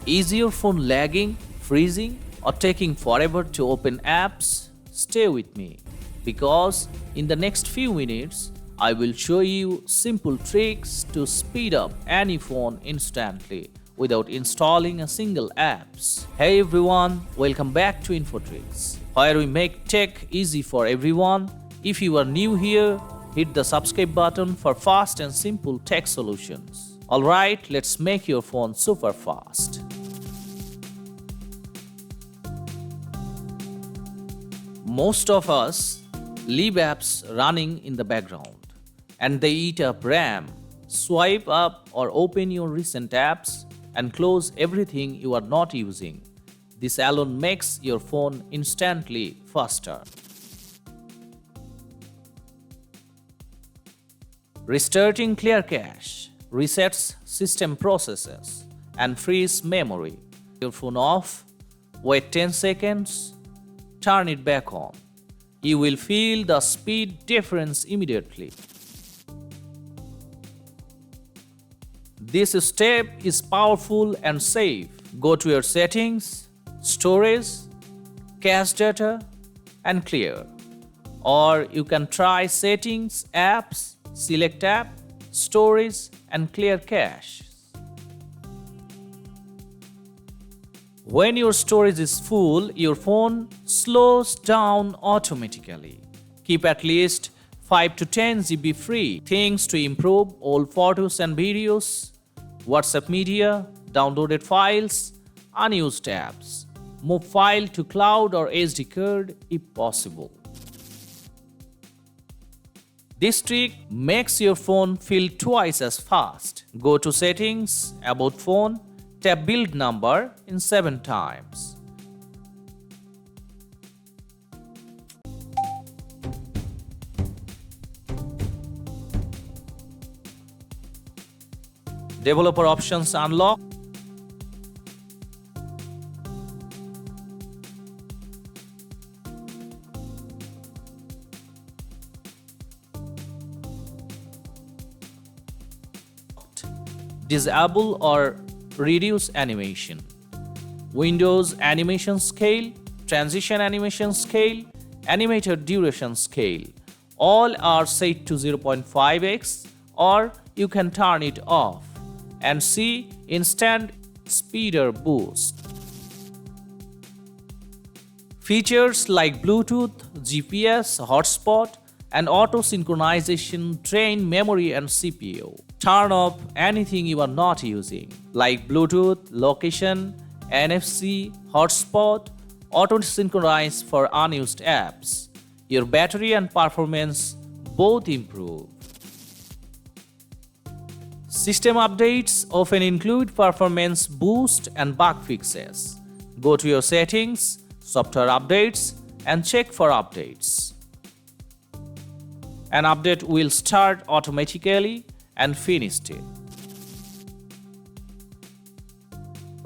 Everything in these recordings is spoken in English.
Is your phone lagging, freezing, or taking forever to open apps? Stay with me because in the next few minutes, I will show you simple tricks to speed up any phone instantly without installing a single apps. Hey everyone, welcome back to Infotrix, where we make tech easy for everyone. If you are new here, hit the subscribe button for fast and simple tech solutions. Alright, let's make your phone super fast. Most of us leave apps running in the background and they eat up RAM. Swipe up or open your recent apps and close everything you are not using. This alone makes your phone instantly faster. Restarting clear cache resets system processes and frees memory. Your phone off, wait 10 seconds, turn it back on. You will feel the speed difference immediately. This step is powerful and safe. Go to your settings, storage, cache data, and clear. Or you can try settings, apps, select app, storage, and clear cache. When your storage is full, your phone slows down automatically. Keep at least 5 to 10 GB free. Things to improve: old photos and videos, WhatsApp media, downloaded files, unused apps. Move file to cloud or SD card if possible. This trick makes your phone feel twice as fast. Go to settings, about phone, tap build number in 7 times. Developer options unlock. Disable or reduce animation. Windows animation scale, transition animation scale, animator duration scale. All are set to 0.5x, or you can turn it off and see instant speeder boost. Features like Bluetooth, GPS, hotspot, and auto synchronization drain memory and CPU. Turn off anything you are not using, like Bluetooth, location, NFC, hotspot, auto synchronize for unused apps. Your battery and performance both improve. System updates often include performance boost and bug fixes. Go to your settings, software updates, and check for updates. An update will start automatically and finish it.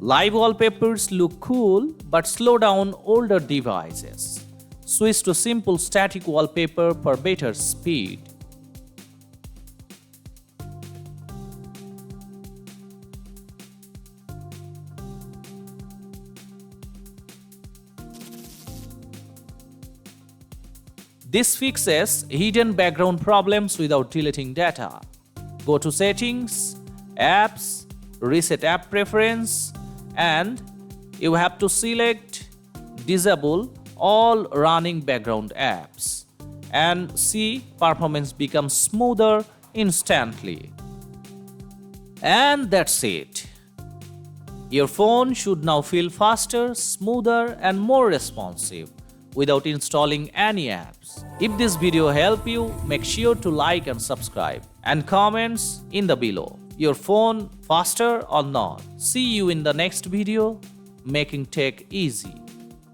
Live wallpapers look cool but slow down older devices. Switch to simple static wallpaper for better speed. This fixes hidden background problems without deleting data. Go to settings, apps, reset app preference, and you have to select disable all running background apps and see performance becomes smoother instantly. And that's it. Your phone should now feel faster, smoother, and more responsive without installing any apps. If this video helped you, make sure to like and subscribe and comments in the below. Your phone faster or not? See you in the next video, making tech easy.